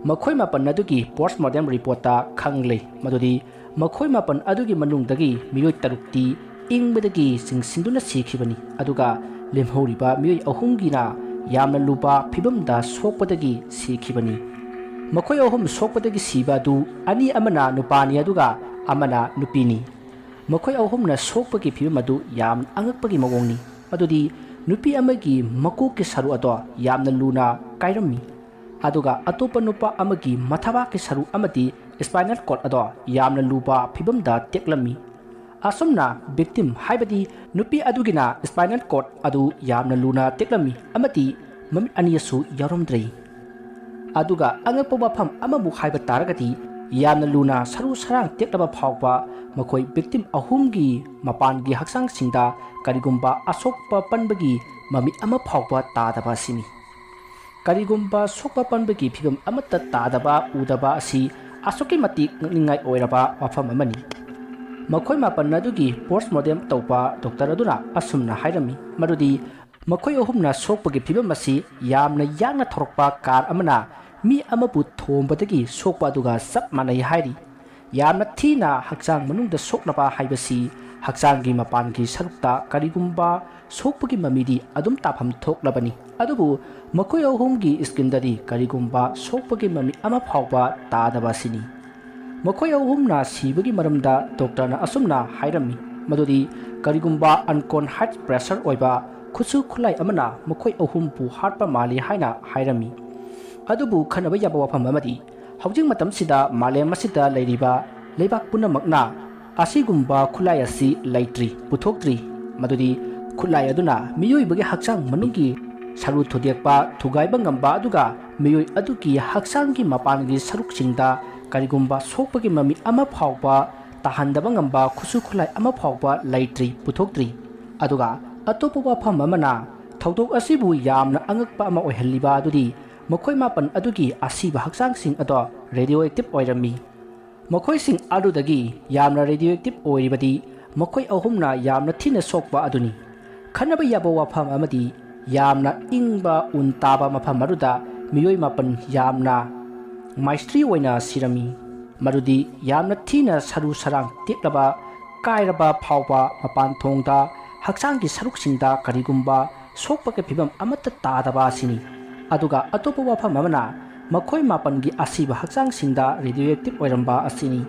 A: ꯃꯈꯣꯏ 9 ꯑꯗꯨꯒꯤ ꯄꯣꯁꯠꯃꯣꯔꯇꯦꯝ ꯔꯤꯄꯣꯔꯠꯇ ꯈꯪꯂꯦ ꯃꯗꯨꯗꯤ ꯃꯈꯣꯏ 9 ꯑꯗꯨꯒꯤ ꯃꯅꯨꯡꯗꯒꯤ ꯃꯤꯑꯣꯏ 3ꯇꯤ ꯏꯪꯕꯗꯒꯤ ꯆꯤꯡꯁꯤꯟꯗꯨꯅ ꯁꯤꯈꯤꯕꯅꯤ, ꯑꯗꯨꯒ ꯂꯦꯝꯍꯧꯔꯤꯕ ꯃꯤꯑꯣꯏ 3ꯒꯤꯅ ꯌꯥꯝꯅ ꯂꯨꯕ ꯐꯤꯚꯝꯗ ꯁꯣꯛꯄꯗꯒꯤ ꯁꯤꯈꯤꯕꯅꯤ꯫ ꯃꯈꯣꯏ 3 ꯁꯣꯛꯄꯗꯒꯤ ꯁꯤꯕ ꯑꯗꯨ 2 ꯑꯃꯅ ꯅꯨꯄꯥꯅꯤ ꯑꯗꯨꯒ ꯑꯃꯅ ꯅꯨꯄꯤꯅꯤ꯫ ꯃꯈꯣꯏ 3ꯅ ꯁꯣꯛꯄꯒꯤ ꯐꯤꯚꯝ ꯑꯗꯨ ꯌꯥꯝꯅ ꯑꯉꯛꯄꯒꯤ ꯃꯑꯣꯡꯅꯤ, ꯃꯗꯨꯗꯤ ꯅꯨꯄꯤ ꯑꯃꯒꯤ ꯃꯀꯣꯛꯀꯤ ꯁꯔꯨ ꯑꯗꯣ ꯌꯥꯝꯅ ꯂꯨꯅ ꯀꯥꯏꯔꯝꯃꯤ, ꯑꯗꯨꯒ ꯑꯇꯣꯞꯄ ꯅꯨꯄꯥ ꯑꯃꯒꯤ ꯃꯊꯕꯥꯛꯀꯤ ꯁꯔꯨ ꯑꯃꯗꯤ ꯁ꯭ꯄꯥꯏꯅꯦꯜ ꯀꯣꯔꯗ ꯑꯗꯣ ꯌꯥꯝꯅ ꯂꯨꯕ ꯐꯤꯚꯝꯗ ꯇꯦꯛꯂꯝꯃꯤ꯫ ꯑꯁꯨꯝꯅ ꯚꯤꯛꯇꯤꯝ ꯍꯥꯏꯕꯗꯤ ꯅꯨꯄꯤ ꯑꯗꯨꯒꯤꯅ ꯁ꯭ꯄꯥꯏꯅꯦꯜ ꯀꯣꯔꯗ ꯑꯗꯨ ꯌꯥꯝꯅ ꯂꯨꯅ ꯇꯦꯛꯂꯝꯃꯤ ꯑꯃꯗꯤ ꯃꯃꯤꯠ 2ꯁꯨ ꯌꯥꯎꯔꯝꯗ꯭ꯔꯦ꯫ ꯑꯗꯨꯒ ꯑꯉꯛꯄ ꯋꯥꯐꯝ ꯑꯃꯃꯨꯛ ꯍꯥꯏꯕ ꯇꯥꯔꯒꯗꯤ ꯌꯥꯝꯅ ꯂꯨꯅ ꯁꯔꯨ ꯁꯔꯥꯡ ꯇꯦꯛꯂꯕ ꯐꯥꯎꯕ ꯃꯈꯣꯏ ꯚꯤꯛꯇꯤꯝ 3ꯒꯤ ꯃꯄꯥꯟꯒꯤ ꯍꯛꯆꯥꯡꯁꯤꯡꯗ ꯀꯔꯤꯒꯨꯝꯕ ꯑꯁꯣꯛꯄ ꯄꯟꯕꯒꯤ ꯃꯃꯤ ꯑꯃ ꯐꯥꯎꯕ ꯇꯥꯗꯕ ꯑꯁꯤꯅꯤ꯫ ꯀꯔꯤꯒꯨꯝꯕ ꯁꯣꯛꯄ ꯄꯟꯕꯒꯤ ꯐꯤꯚꯝ ꯑꯃꯠꯇ ꯇꯥꯗꯕ ꯎꯗꯕ ꯑꯁꯤ ꯑꯁꯨꯛꯀꯤ ꯃꯇꯤꯛ ꯉꯛꯅꯤꯡꯉꯥꯏ ꯑꯣꯏꯔꯕ ꯋꯥꯐꯝ ꯑꯃꯅꯤ꯫ ꯃꯈꯣꯏ 9 ꯑꯗꯨꯒꯤ ꯄꯣꯁꯠꯃꯣꯔꯇꯦꯝ ꯇꯧꯕ ꯗꯣꯛꯇꯔ ꯑꯗꯨꯅ ꯑꯁꯨꯝꯅ ꯍꯥꯏꯔꯝꯃꯤ ꯃꯗꯨꯗꯤ ꯃꯈꯣꯏ 3ꯅ ꯁꯣꯛꯄꯒꯤ ꯐꯤꯚꯝ ꯑꯁꯤ ꯌꯥꯝꯅ ꯌꯥꯡꯅ ꯊꯧꯔꯛꯄ ꯀꯥꯔ ꯑꯃꯅ ꯃꯤ ꯑꯃꯕꯨ ꯊꯣꯝꯕꯗꯒꯤ ꯁꯣꯛꯄ ꯑꯗꯨꯒ ꯆꯞ ꯃꯥꯟꯅꯩ ꯍꯥꯏꯔꯤ꯫ ꯌꯥꯝꯅ ꯊꯤꯅ ꯍꯛꯆꯥꯡ ꯃꯅꯨꯡꯗ ꯁꯣꯛꯅꯕ ꯍꯥꯏꯕꯁꯤ ꯍꯛꯆꯥꯡꯒꯤ ꯃꯄꯥꯟꯒꯤ ꯁꯔꯨꯛꯇ ꯀꯔꯤꯒꯨꯝꯕ ꯁꯣꯛꯄꯒꯤ ꯃꯃꯤꯗꯤ ꯑꯗꯨꯝ ꯇꯥꯐꯝ ꯊꯣꯛꯂꯕꯅꯤ, ꯑꯗꯨꯕꯨ ꯃꯈꯣꯏ 3ꯒꯤ ꯁ꯭ꯀꯤꯟꯗꯗꯤ ꯀꯔꯤꯒꯨꯝꯕ ꯁꯣꯛꯄꯒꯤ ꯃꯃꯤ ꯑꯃ ꯐꯥꯎꯕ ꯇꯥꯗꯕ ꯑꯁꯤꯅꯤ꯫ ꯃꯈꯣꯏ 3ꯅ ꯁꯤꯕꯒꯤ ꯃꯔꯝꯗ ꯗꯣꯛꯇꯔꯅ ꯑꯁꯨꯝꯅ ꯍꯥꯏꯔꯝꯃꯤ ꯃꯗꯨꯗꯤ ꯀꯔꯤꯒꯨꯝꯕ ꯑꯟꯀꯣꯟꯁꯤꯌꯁ ꯄ꯭ꯔꯦꯁꯔ ꯑꯣꯏꯕ ꯈꯨꯠꯁꯨ ꯈꯨꯠꯂꯥꯏ ꯑꯃꯅ ꯃꯈꯣꯏ 3ꯕꯨ ꯍꯥꯠꯄ ꯃꯥꯜꯂꯤ ꯍꯥꯏꯅ ꯍꯥꯏꯔꯝꯃꯤ꯫ ꯑꯗꯨꯕꯨ ꯈꯟꯅꯕ ꯌꯥꯕ ꯋꯥꯐꯝ ꯑꯃꯗꯤ ꯍꯧꯖꯤꯛ ꯃꯇꯝꯁꯤꯗ ꯃꯥꯂꯦꯝ ꯑꯁꯤꯗ ꯂꯩꯔꯤꯕ ꯂꯩꯕꯥꯛ ꯄꯨꯝꯅꯃꯛꯅ ꯑꯁꯤꯒꯨꯝꯕ ꯈꯨꯠꯂꯥꯏ ꯑꯁꯤ ꯂꯩꯇ꯭ꯔꯤ, ꯄꯨꯊꯣꯛꯇ꯭ꯔꯤ, ꯃꯗꯨꯗꯤ ꯈꯨꯠꯂꯥꯏ ꯑꯗꯨꯅ ꯃꯤꯑꯣꯏꯕꯒꯤ ꯍꯛꯆꯥꯡ ꯃꯅꯨꯡꯒꯤ ꯁꯔꯨ ꯊꯨꯗꯦꯛꯄ ꯊꯨꯒꯥꯏꯕ ꯉꯝꯕ ꯑꯗꯨꯒ ꯃꯤꯑꯣꯏ ꯑꯗꯨꯒꯤ ꯍꯛꯆꯥꯡꯒꯤ ꯃꯄꯥꯟꯒꯤ ꯁꯔꯨꯛꯁꯤꯡꯗ ꯀꯔꯤꯒꯨꯝꯕ ꯁꯣꯛꯄꯒꯤ ꯃꯃꯤ ꯑꯃ ꯐꯥꯎꯕ ꯇꯥꯍꯟꯗꯕ ꯉꯝꯕ ꯈꯨꯠꯁꯨ ꯈꯨꯠꯂꯥꯏ ꯑꯃ ꯐꯥꯎꯕ ꯂꯩꯇ꯭ꯔꯤ, ꯄꯨꯊꯣꯛꯇ꯭ꯔꯤ꯫ ꯑꯗꯨꯒ ꯑꯇꯣꯞꯄ ꯋꯥꯐꯝ ꯑꯃꯅ ꯊꯧꯗꯣꯛ ꯑꯁꯤꯕꯨ ꯌꯥꯝꯅ ꯑꯉꯛꯄ ꯑꯃ ꯑꯣꯏꯍꯜꯂꯤꯕ ꯑꯗꯨꯗꯤ ꯃꯈꯣꯏ 9 ꯑꯗꯨꯒꯤ ꯑꯁꯤꯕ ꯍꯛꯆꯥꯡꯁꯤꯡ ꯑꯗꯣ ꯔꯦꯗꯤꯑꯣꯑꯦꯛꯇꯤꯚ ꯑꯣꯏꯔꯝꯃꯤ꯫ ꯃꯈꯣꯏꯁꯤꯡ ꯑꯗꯨꯗꯒꯤ ꯌꯥꯝꯅ ꯔꯦꯗꯤꯑꯣꯑꯦꯛꯇꯤꯚ ꯑꯣꯏꯔꯤꯕꯗꯤ ꯃꯈꯣꯏ ꯑꯍꯨꯝꯅ ꯌꯥꯝꯅ ꯊꯤꯅ ꯁꯣꯛꯄ ꯑꯗꯨꯅꯤ ꯈꯟꯅꯕ ꯌꯥꯕ ꯋꯥꯐꯝ ꯑꯃꯗꯤ ꯌꯥꯝꯅ ꯏꯪꯕ ꯎꯟ ꯇꯥꯕ ꯃꯐꯝ ꯑꯗꯨꯗ ꯃꯤꯑꯣꯏ ꯃꯥꯄꯟ ꯌꯥꯝꯅ ꯃꯥꯏꯁꯇ꯭ꯔꯤ ꯑꯣꯏꯅ ꯁꯤꯔꯝꯃꯤ ꯃꯗꯨꯗꯤ ꯌꯥꯝꯅ ꯊꯤꯅ ꯁꯔꯨ ꯁꯔꯥꯡ ꯇꯦꯛꯂꯕ ꯀꯥꯏꯔꯕ ꯐꯥꯎꯕ ꯃꯄꯥꯟ ꯊꯣꯡꯗ ꯍꯛꯆꯥꯡꯒꯤ ꯁꯔꯨꯛꯁꯤꯡꯗ ꯀꯔꯤꯒꯨꯝꯕ ꯁꯣꯛꯄꯒꯤ ꯐꯤꯚꯝ ꯑꯃꯠꯇ ꯇꯥꯗꯕ ꯑꯁꯤꯅꯤ ꯑꯗꯨꯒ ꯑꯇꯣꯞꯄ ꯋꯥꯐꯝ ꯑꯃꯅ ꯃꯈꯣꯏ ꯃꯥꯄꯟꯒꯤ ꯑꯁꯤꯕ ꯍꯛꯆꯥꯡꯁꯤꯡꯗ ꯔꯦꯗꯤꯑꯣꯑꯦꯛꯇꯤꯚ ꯑꯣꯏꯔꯝꯕ ꯑꯁꯤꯅꯤ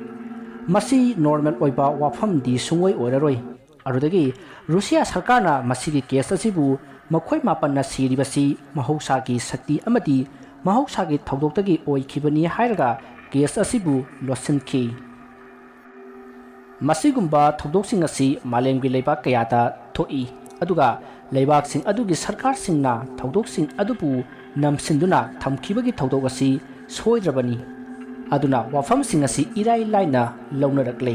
A: ꯃꯁꯤ ꯅꯣꯔꯃꯦꯜ ꯑꯣꯏꯕ ꯋꯥꯐꯝꯗꯤ ꯁꯨꯡꯑꯣꯏ ꯑꯣꯏꯔꯔꯣꯏ ꯑꯗꯨꯗꯒꯤ ꯔꯨꯁꯤꯌꯥ ꯁꯔꯀꯥꯔꯅ ꯃꯁꯤꯒꯤ ꯀꯦꯁ ꯑꯁꯤꯕꯨ ꯃꯈꯣꯏ ꯃꯥꯄꯟꯅ ꯁꯤꯔꯤꯕꯁꯤ ꯃꯍꯧꯁꯥꯒꯤ ꯁꯛꯇꯤ ꯑꯃꯗꯤ ꯃꯍꯧꯁꯥꯒꯤ ꯊꯧꯗꯣꯛꯇꯒꯤ ꯑꯣꯏꯈꯤꯕꯅꯤ ꯍꯥꯏꯔꯒ ꯀꯦꯁ ꯑꯁꯤꯕꯨ ꯂꯣꯠꯁꯤꯟꯈꯤ ꯃꯁꯤꯒꯨꯝꯕ ꯊꯧꯗꯣꯛꯁꯤꯡ ꯑꯁꯤ ꯃꯥꯂꯦꯝꯒꯤ ꯂꯩꯕꯥꯛ ꯀꯌꯥꯗ ꯊꯣꯛꯏ ꯑꯗꯨꯒ ꯂꯩꯕꯥꯛꯁꯤꯡ ꯑꯗꯨꯒꯤ ꯁꯔꯀꯥꯔꯁꯤꯡꯅ ꯊꯧꯗꯣꯛꯁꯤꯡ ꯑꯗꯨꯕꯨ ꯅꯝꯁꯤꯟꯗꯨꯅ ꯊꯝꯈꯤꯕꯒꯤ ꯊꯧꯗꯣꯛ ꯑꯁꯤ ꯁꯣꯏꯗ꯭ꯔꯕꯅꯤ ꯑꯗꯨꯅ ꯋꯥꯐꯝꯁꯤꯡ ꯑꯁꯤ ꯏꯔꯥꯏ ꯂꯥꯏꯅ ꯂꯧꯅꯔꯛꯂꯦ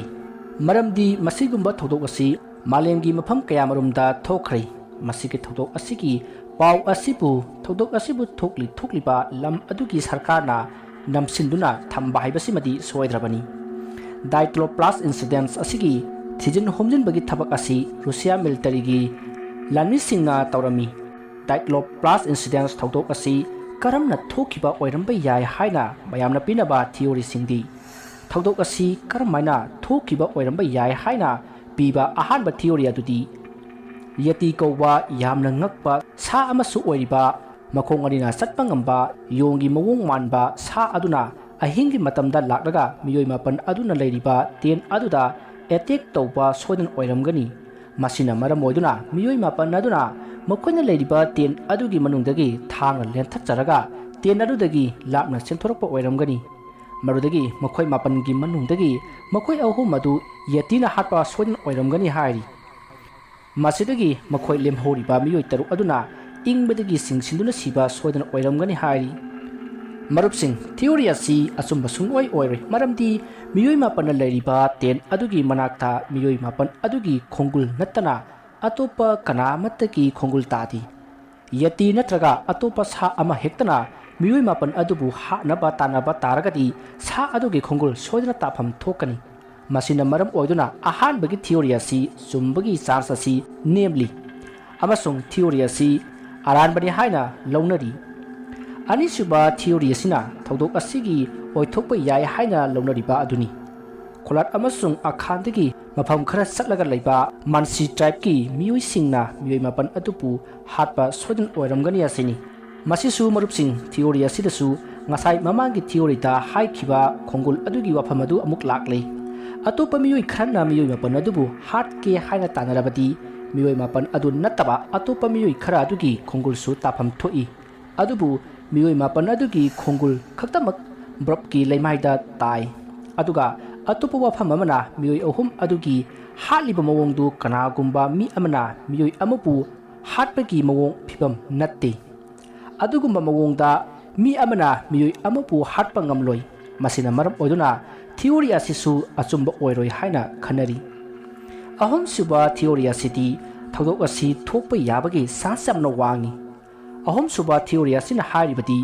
A: ꯃꯔꯝꯗꯤ ꯃꯁꯤꯒꯨꯝꯕ ꯊꯧꯗꯣꯛ ꯑꯁꯤ ꯃꯥꯂꯦꯝꯒꯤ ꯃꯐꯝ ꯀꯌꯥꯃꯔꯣꯝꯗ ꯊꯣꯛꯈ꯭ꯔꯦ ꯃꯁꯤꯒꯤ ꯊꯧꯗꯣꯛ ꯑꯁꯤꯒꯤ ꯄꯥꯎ ꯑꯁꯤꯕꯨ ꯊꯧꯗꯣꯛ ꯑꯁꯤꯕꯨ ꯊꯣꯛꯂꯤꯕ ꯂꯝ ꯑꯗꯨꯒꯤ ꯁꯔꯀꯥꯔꯅ ꯅꯝꯁꯤꯟꯗꯨꯅ ꯊꯝꯕ ꯍꯥꯏꯕꯁꯤꯃꯗꯤ ꯁꯣꯏꯗ꯭ꯔꯕꯅꯤ ꯗꯥꯏꯀ꯭ꯂꯣꯄ꯭ꯂꯥꯁ ꯏꯟꯁꯤꯗꯦꯟꯁ ꯑꯁꯤꯒꯤ ꯊꯤꯖꯤꯟ ꯍꯨꯝꯖꯤꯟꯕꯒꯤ ꯊꯕꯛ ꯑꯁꯤ ꯔꯨꯁꯤꯌꯥ ꯃꯤꯂꯤꯇꯔꯤꯒꯤ ꯂꯥꯟꯃꯤꯁꯤꯡꯅ ꯇꯧꯔꯝꯃꯤ ꯗꯥꯏꯀ꯭ꯂꯣꯄ꯭ꯂꯥꯁ ꯏꯟꯁꯤꯗꯦꯟꯁ ꯊꯧꯗꯣꯛ ꯑꯁꯤ ꯀꯔꯝꯅ ꯊꯣꯛꯈꯤꯕ ꯑꯣꯏꯔꯝꯕ ꯌꯥꯏ ꯍꯥꯏꯅ ꯃꯌꯥꯝꯅ ꯄꯤꯅꯕ ꯊꯤꯑꯣꯔꯤꯁꯤꯡꯗꯤ ꯊꯧꯗꯣꯛ ꯑꯁꯤ ꯀꯔꯝꯍꯥꯏꯅ ꯊꯣꯛꯈꯤꯕ ꯑꯣꯏꯔꯝꯕ ꯌꯥꯏ ꯍꯥꯏꯅ ꯄꯤꯕ ꯑꯍꯥꯟꯕ ꯊꯤꯑꯣꯔꯤ ꯑꯗꯨꯗꯤ ꯌꯦꯇꯤ ꯀꯧꯕ ꯌꯥꯝꯅ ꯉꯛꯄ ꯁꯥ ꯑꯃꯁꯨ ꯑꯣꯏꯔꯤꯕ ꯃꯈꯣꯡ ꯑꯅꯤꯅ ꯆꯠꯄ ꯉꯝꯕ ꯌꯣꯡꯒꯤ ꯃꯑꯣꯡ ꯃꯥꯟꯕ ꯁꯥ ꯑꯗꯨꯅ ꯑꯍꯤꯡꯒꯤ ꯃꯇꯝꯗ ꯂꯥꯛꯂꯒ ꯃꯤꯑꯣꯏ ꯃꯥꯄꯟ ꯑꯗꯨꯅ ꯂꯩꯔꯤꯕ ꯇꯦꯟ ꯑꯗꯨꯗ ꯑꯦꯇꯦꯛ ꯇꯧꯕ ꯁꯣꯏꯗꯅ ꯑꯣꯏꯔꯝꯒꯅꯤ ꯃꯁꯤꯅ ꯃꯔꯝ ꯑꯣꯏꯗꯨꯅ ꯃꯤꯑꯣꯏ ꯃꯥꯄꯟ ꯑꯗꯨꯅ ꯃꯈꯣꯏꯅ ꯂꯩꯔꯤꯕ ꯇꯦꯟ ꯑꯗꯨꯒꯤ ꯃꯅꯨꯡꯗꯒꯤ ꯊꯥꯡꯅ ꯂꯦꯟꯊꯠꯆꯔꯒ ꯇꯦꯟ ꯑꯗꯨꯗꯒꯤ ꯂꯥꯞꯅ ꯆꯦꯟꯊꯣꯔꯛꯄ ꯑꯣꯏꯔꯝꯒꯅꯤ ꯃꯗꯨꯗꯒꯤ ꯃꯈꯣꯏ ꯃꯥꯄꯟꯒꯤ ꯃꯅꯨꯡꯗꯒꯤ ꯃꯈꯣꯏ ꯑꯍꯨꯝ ꯑꯗꯨ ꯌꯦꯇꯤꯅ ꯍꯥꯠꯄ ꯁꯣꯏꯗꯅ ꯑꯣꯏꯔꯝꯒꯅꯤ ꯍꯥꯏꯔꯤ ꯃꯁꯤꯗꯒꯤ ꯃꯈꯣꯏ ꯂꯦꯝꯍꯧꯔꯤꯕ ꯃꯤꯑꯣꯏ ꯇꯔꯨꯛ ꯑꯗꯨꯅ ꯏꯪꯕꯗꯒꯤ ꯆꯤꯡꯁꯤꯟꯗꯨꯅ ꯁꯤꯕ ꯁꯣꯏꯗꯅ ꯑꯣꯏꯔꯝꯒꯅꯤ ꯍꯥꯏꯔꯤ ꯃꯔꯨꯞꯁꯤꯡ ꯊꯤꯑꯣꯔꯤ ꯑꯁꯤ ꯑꯆꯨꯝꯕ ꯁꯨꯡꯑꯣꯏ ꯑꯣꯏꯔꯣꯏ ꯃꯔꯝꯗꯤ ꯃꯤꯑꯣꯏ ꯃꯥꯄꯟꯅ ꯂꯩꯔꯤꯕ ꯇꯦꯟ ꯑꯗꯨꯒꯤ ꯃꯅꯥꯛꯇ ꯃꯤꯑꯣꯏ ꯃꯥꯄꯟ ꯑꯗꯨꯒꯤ ꯈꯣꯡꯒꯨꯜ ꯅꯠꯇꯅ ꯑꯇꯣꯞꯄ ꯀꯅꯥ ꯑꯃꯠꯇꯒꯤ ꯈꯣꯡꯒꯨꯜ ꯇꯥꯗꯦ ꯌꯦꯇꯤ ꯅꯠꯇ꯭ꯔꯒ ꯑꯇꯣꯞꯄ ꯁꯥ ꯑꯃ ꯍꯦꯛꯇꯅ ꯃꯤꯑꯣꯏ ꯃꯥꯄꯟ ꯑꯗꯨꯕꯨ ꯍꯥꯠꯅꯕ ꯇꯥꯟꯅꯕ ꯇꯥꯔꯒꯗꯤ ꯁꯥ ꯑꯗꯨꯒꯤ ꯈꯣꯡꯒꯨꯜ ꯁꯣꯏꯗꯅ ꯇꯥꯐꯝ ꯊꯣꯛꯀꯅꯤ ꯃꯁꯤꯅ ꯃꯔꯝ ꯑꯣꯏꯗꯨꯅ ꯑꯍꯥꯟꯕꯒꯤ ꯊꯤꯑꯣꯔꯤ ꯑꯁꯤ ꯆꯨꯝꯕꯒꯤ ꯆꯥꯟꯁ ꯑꯁꯤ ꯅꯦꯝꯂꯤ ꯑꯃꯁꯨꯡ ꯊꯤꯑꯣꯔꯤ ꯑꯁꯤ ꯑꯔꯥꯟꯕꯅꯤ ꯍꯥꯏꯅ ꯂꯧꯅꯔꯤ ꯑꯅꯤꯁꯨꯕ ꯊꯤꯑꯣꯔꯤ ꯑꯁꯤꯅ ꯊꯧꯗꯣꯛ ꯑꯁꯤꯒꯤ ꯑꯣꯏꯊꯣꯛꯄ ꯌꯥꯏ ꯍꯥꯏꯅ ꯂꯧꯅꯔꯤꯕ ꯑꯗꯨꯅꯤ ꯈꯣꯂꯥꯠ ꯑꯃꯁꯨꯡ ꯑꯈꯥꯟꯗꯒꯤ ꯃꯐꯝ ꯈꯔ ꯆꯠꯂꯒ ꯂꯩꯕ ꯃꯥꯟꯁꯤ ꯇ꯭ꯔꯥꯏꯕꯀꯤ ꯃꯤꯑꯣꯏꯁꯤꯡꯅ ꯃꯤꯑꯣꯏ ꯃꯥꯄꯟ ꯑꯗꯨꯕꯨ ꯍꯥꯠꯄ ꯁꯣꯏꯗꯅ ꯑꯣꯏꯔꯝꯒꯅꯤ ꯑꯁꯤꯅꯤ ꯃꯁꯤꯁꯨ ꯃꯔꯨꯞꯁꯤꯡ ꯊꯤꯑꯣꯔꯤ ꯑꯁꯤꯗꯁꯨ ꯉꯁꯥꯏ ꯃꯃꯥꯡꯒꯤ ꯊꯤꯑꯣꯔꯤꯗ ꯍꯥꯏꯈꯤꯕ ꯈꯣꯡꯒꯨꯜ ꯑꯗꯨꯒꯤ ꯋꯥꯐꯝ ꯑꯗꯨ ꯑꯃꯨꯛ ꯂꯥꯛꯂꯦ ꯑꯇꯣꯞꯄ ꯃꯤꯑꯣꯏ ꯈꯔꯅ ꯃꯤꯑꯣꯏ ꯃꯥꯄꯟ ꯑꯗꯨꯕु ꯍꯥꯠꯀꯦ ꯍꯥꯏꯅ ꯇꯥꯟꯅꯔꯕꯗꯤ ꯃꯤꯑꯣꯏ ꯃꯥꯄꯟ ꯑꯗꯨ ꯅꯠꯇꯕ ꯑꯇꯣꯞꯄ ꯃꯤꯑꯣꯏ ꯈꯔ ꯑꯗꯨꯒꯤ ꯈꯣꯡꯒꯨꯜꯁꯨ ꯇꯥꯐꯝ ꯊꯣꯛꯏ ꯑꯗꯨꯕꯨ ꯃꯤꯑꯣꯏ ꯃꯥꯄꯟ ꯑꯗꯨꯒꯤ ꯈꯣꯡꯒꯨꯜ ꯈꯛꯇꯃꯛ ꯕ꯭ꯔꯞꯀꯤ ꯂꯩꯃꯥꯏꯗ ꯇꯥꯏ ꯑꯗꯨꯒ ꯑꯇꯣꯞꯄ ꯋꯥꯐꯝ ꯑꯃꯅ ꯃꯤꯑꯣꯏ ꯑꯍꯨꯝ ꯑꯗꯨꯒꯤ ꯍꯥꯠꯂꯤꯕ ꯃꯑꯣꯡꯗꯨ ꯀꯅꯥꯒꯨꯝꯕ ꯃꯤ ꯑꯃꯅ ꯃꯤꯑꯣꯏ ꯑꯃꯕꯨ ꯍꯥꯠꯄꯒꯤ ꯃꯑꯣꯡ ꯐꯤꯕꯝ ꯅꯠꯇꯦ ꯑꯗꯨꯒꯨꯝꯕ ꯃꯑꯣꯡꯗ ꯃꯤ ꯑꯃꯅ ꯃꯤꯑꯣꯏ ꯑꯃꯕꯨ ꯍꯥꯠꯄ ꯉꯝꯂꯣꯏ ꯃꯁꯤꯅ ꯃꯔꯝ ꯑꯣꯏꯗꯨꯅ ꯊꯤꯑꯣꯔꯤ ꯑꯁꯤꯁꯨ ꯑꯆꯨꯝꯕ ꯑꯣꯏꯔꯣꯏ ꯍꯥꯏꯅ ꯈꯟꯅꯔꯤ ꯑꯍꯨꯝꯁꯨꯕ ꯊꯤꯑꯣꯔꯤ ꯑꯁꯤꯗꯤ ꯊꯧꯗꯣꯛ ꯑꯁꯤ ꯊꯣꯛꯄ ꯌꯥꯕꯒꯤ ꯆꯥꯟꯁ ꯌꯥꯝꯅ ꯋꯥꯡꯏ ꯑꯍꯨꯝꯁꯨꯕ ꯊꯤꯑꯣꯔꯤ ꯑꯁꯤꯅ ꯍꯥꯏꯔꯤꯕꯗꯤ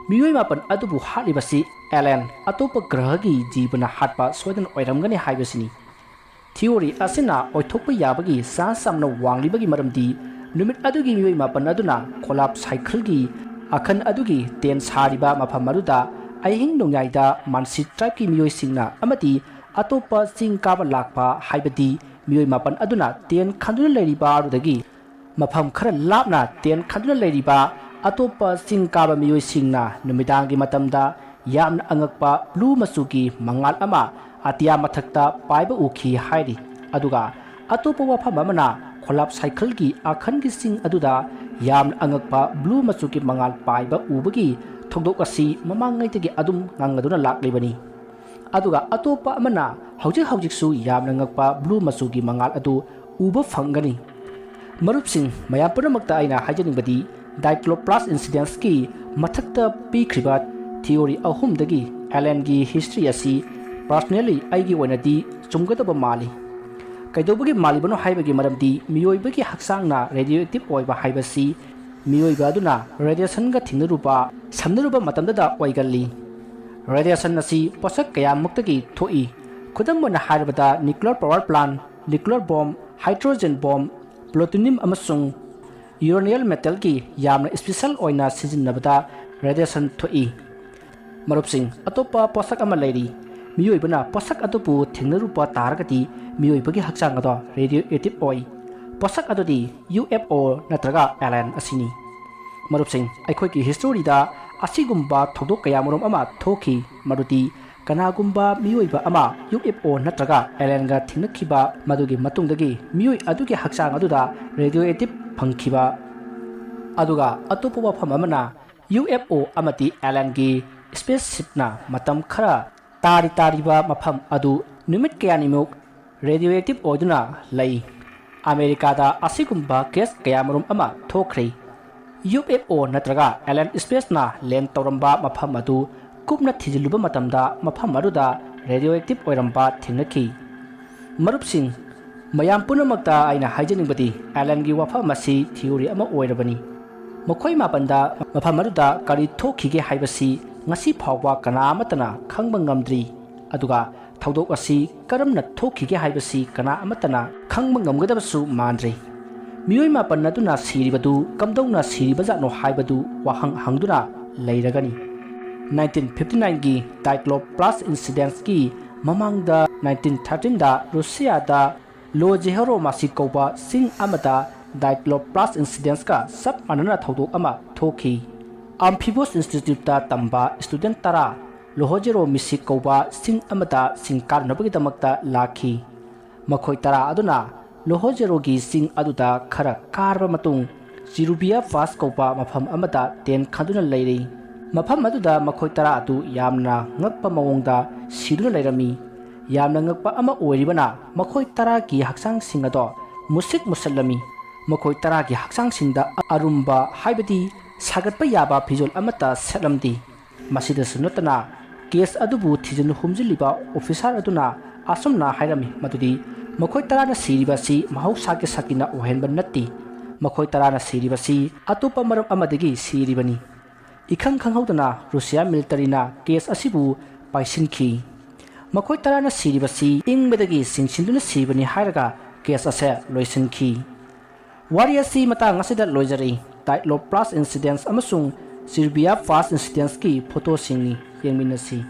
A: ꯃꯤꯑꯣꯏ ꯃꯥꯄꯟ ꯑꯗꯨꯕꯨ ꯍꯥꯠꯂꯤꯕꯁꯤ ꯑꯦꯂꯦꯟ ꯑꯇꯣꯞꯄ ꯒ꯭ꯔꯍꯒꯤ ꯖꯤꯕꯅ ꯍꯥꯠꯄ ꯁꯣꯏꯗꯅ ꯑꯣꯏꯔꯝꯒꯅꯤ ꯍꯥꯏꯕꯁꯤꯅꯤ ꯊꯤꯑꯣꯔꯤ ꯑꯁꯤꯅ ꯑꯣꯏꯊꯣꯛꯄ ꯌꯥꯕꯒꯤ ꯆꯥꯟꯁ ꯌꯥꯝꯅ ꯋꯥꯡꯂꯤꯕꯒꯤ ꯃꯔꯝꯗꯤ ꯅꯨꯃꯤꯠ ꯑꯗꯨꯒꯤ ꯃꯤꯑꯣꯏ ꯃꯥꯄꯟ ꯑꯗꯨꯅ ꯈꯣꯂꯥꯞ ꯁꯥꯏꯀꯜꯒꯤ ꯑꯈꯟ ꯑꯗꯨꯒꯤ ꯇꯦꯟ ꯁꯥꯔꯤꯕ ꯃꯐꯝ ꯑꯗꯨꯗ ꯑꯍꯤꯡ ꯅꯣꯡꯌꯥꯏꯗ ꯃꯥꯟꯁꯤ ꯇ꯭ꯔꯥꯏꯕꯀꯤ ꯃꯤꯑꯣꯏꯁꯤꯡꯅ ꯑꯃꯗꯤ ꯑꯇꯣꯞꯄ ꯆꯤꯡ ꯀꯥꯕ ꯂꯥꯛꯄ ꯍꯥꯏꯕꯗꯤ ꯃꯤꯑꯣꯏ ꯃꯥꯄꯟ ꯑꯗꯨꯅ ꯇꯦꯟ ꯈꯟꯗꯨꯅ ꯂꯩꯔꯤꯕ ꯑꯗꯨꯗꯒꯤ ꯃꯐꯝ ꯈꯔ ꯂꯥꯞꯅ ꯇꯦꯟ ꯈꯟꯗꯨꯅ ꯂꯩꯔꯤꯕ ꯑꯇꯣꯞꯄ ꯆꯤꯡ ꯀꯥꯕ ꯃꯤꯑꯣꯏꯁꯤꯡꯅ ꯅꯨꯃꯤꯗꯥꯡꯒꯤ ꯃꯇꯝꯗ ꯌꯥꯝꯅ ꯑꯉꯛꯄ ꯕ꯭ꯂꯨ ꯃꯆꯨꯒꯤ ꯃꯉꯥꯜ ꯑꯃ ꯑꯇꯤꯌꯥ ꯃꯊꯛꯇ ꯄꯥꯏꯕ ꯎꯈꯤ ꯍꯥꯏꯔꯤ ꯑꯗꯨꯒ ꯑꯇꯣꯞꯄ ꯋꯥꯐꯝ ꯑꯃꯅ ꯈꯣꯂꯥꯞ ꯁꯥꯏꯀꯜꯒꯤ ꯑꯈꯟꯒꯤ ꯆꯤꯡ ꯑꯗꯨꯗ ꯌꯥꯝꯅ ꯑꯉꯛꯄ ꯕ꯭ꯂꯨ ꯃꯆꯨꯒꯤ ꯃꯉꯥꯜ ꯄꯥꯏꯕ ꯎꯕꯒꯤ ꯊꯧꯗꯣꯛ ꯑꯁꯤ ꯃꯃꯥꯡꯉꯩꯗꯒꯤ ꯑꯗꯨꯝ ꯉꯪꯒꯗꯨꯅ ꯂꯥꯛꯂꯤꯕꯅꯤ ꯑꯗꯨꯒ ꯑꯇꯣꯞꯄ ꯑꯃꯅ ꯍꯧꯖꯤꯛꯁꯨ ꯌꯥꯝꯅ ꯉꯛꯄ ꯕ꯭ꯂꯨ ꯃꯆꯨꯒꯤ ꯃꯉꯥꯜ ꯑꯗꯨ ꯎꯕ ꯐꯪꯒꯅꯤ ꯃꯔꯨꯞꯁꯤꯡ ꯃꯌꯥꯝ ꯄꯨꯝꯅꯃꯛꯇ ꯑꯩꯅ ꯍꯥꯏꯖꯅꯤꯡꯕꯗꯤ ꯗꯥꯏꯀ꯭ꯂꯣꯄ꯭ꯂꯥꯁ ꯏꯟꯁꯤꯗꯦꯟꯁꯀꯤ ꯃꯊꯛꯇ ꯄꯤꯈ꯭ꯔꯤꯕ ꯊꯤꯑꯣꯔꯤ ꯑꯍꯨꯝꯗꯒꯤ ꯑꯦꯂꯦꯟꯒꯤ ꯍꯤꯁꯇ꯭ꯔꯤ ꯑꯁꯤ ꯄꯔꯁꯣꯅꯦꯜꯂꯤ ꯑꯩꯒꯤ ꯑꯣꯏꯅꯗꯤ ꯆꯨꯝꯒꯗꯕ ꯃꯥꯜꯂꯤ ꯀꯩꯗꯧꯕꯒꯤ ꯃꯥꯜꯂꯤꯕꯅꯣ ꯍꯥꯏꯕꯒꯤ ꯃꯔꯝꯗꯤ ꯃꯤꯑꯣꯏꯕꯒꯤ ꯍꯛꯆꯥꯡꯅ ꯔꯦꯗꯤꯑꯣꯑꯦꯛꯇꯤꯚ ꯑꯣꯏꯕ ꯍꯥꯏꯕꯁꯤ ꯃꯤꯑꯣꯏꯕ ꯑꯗꯨꯅ ꯔꯦꯗꯤꯌꯦꯁꯟꯒ ꯁꯝꯅꯔꯨꯕ ꯃꯇꯝꯗ ꯑꯣꯏꯒꯜꯂꯤ ꯔꯦꯗꯤꯌꯦꯁꯟ ꯑꯁꯤ ꯄꯣꯠꯁꯛ ꯀꯌꯥꯃꯨꯛꯇꯒꯤ ꯊꯣꯛꯏ ꯈꯨꯗꯝ ꯑꯣꯏꯅ ꯍꯥꯏꯔꯕꯗ nuclear power plant nuclear bomb hydrogen bomb plutonium अमसुंग यूरेनियल मेटल की यामना स्पेशल ओइना सिजिन्नबदा रेडिएशन थोई मरुपसिंग अतोपा पोषक अमा लेरी मियोइबना पोषक अतोपु थेंगनरुपा तारगति मियोइबगी हक्चांग अदो रेडियो एक्टिव ओइ पोषक अदोदी UFO नत्रगा एलियन असिनी मरुपसिंग अखोइकी हिस्टोरीदा असिगुम्बा थोदोक कयामरोम अमा थोखी मरुदी कनागुम्बा मियोइबा अमा UFO नत्रगा एलियनगा थिंगनखिबा मदुगी मतुंगदगी मियोइ अदुगी हक्चांग अदुदा रेडियो एक्टिव फंगखिबा अदुगा अतोपा वफम अमना UFO अमति एलियनगी स्पेसशिपना मतम खरा तारिबा मफम अदु नुमित कयानिमुक रेडियो एक्टिव ओइदुना लई अमेरिकादा असिगुम्बा केस कयामरुम अमा थोखरे UFO नत्रगा एलियन स्पेसना लैंड तौरंबा मफम अदु कुपना थिजिलुबा मतमदा मफम अदुदा रेडियो एक्टिव ओइरंबा थिंगनखि मरुपसिंग मयाम पुनमक्ता आइना हाइजनिंगबदी एलियनगी वफम असी थियोरी अमा ओइरबनी मखोइ मापंदा मफम अदुदा करी थोखिगे हाइबसी ngasi phawwa kana amatana khangba ngamdri aduga thaudok asi karamna thokige haibasi kana amatana khangba ngamgadabasu mandri miyoi ma pannaduna siribadu kamdongna siribajano haibadu wahang hangduna leiragani 1959 gi Cyclops incidents ki mamangda 1913 da Russia da Lojehoro masikoba sing amata Cyclops incidents ka sab anana thaudok ama thoki Amphibious Institute ta tamba student tara lohojero misik koba sing amata singkar nabagi damakta lakhi makhoi tara aduna lohojero gi sing aduda khara karba matung Zirubia fast koba mafam amata ten khaduna leiri mafam aduda makhoi tara atu yamna ngakpa mawongda siduna leirami yamna ngakpa ama oiribana makhoi tara gi haksang singado musik musallami makhoi tara gi haksang singda arumba haibadi sagatpa yaba phijol amata selamdi masida sunatana case adubu thijin humjiliba officer aduna asumna hairami madudi makhoi tarana siribasi mahausake sakina ohenba natti makhoi tarana siribasi atupa maram amadagi siribani ikhang khanghaudana Russia military na case asibu paisinki makhoi tarana siribasi ingbedagi singsinduna siribani hairaga case ase loisinki warriasi mata ngasida loijari Cyclops incidents amasung Serbia fast incidents ki photo singni yengminasi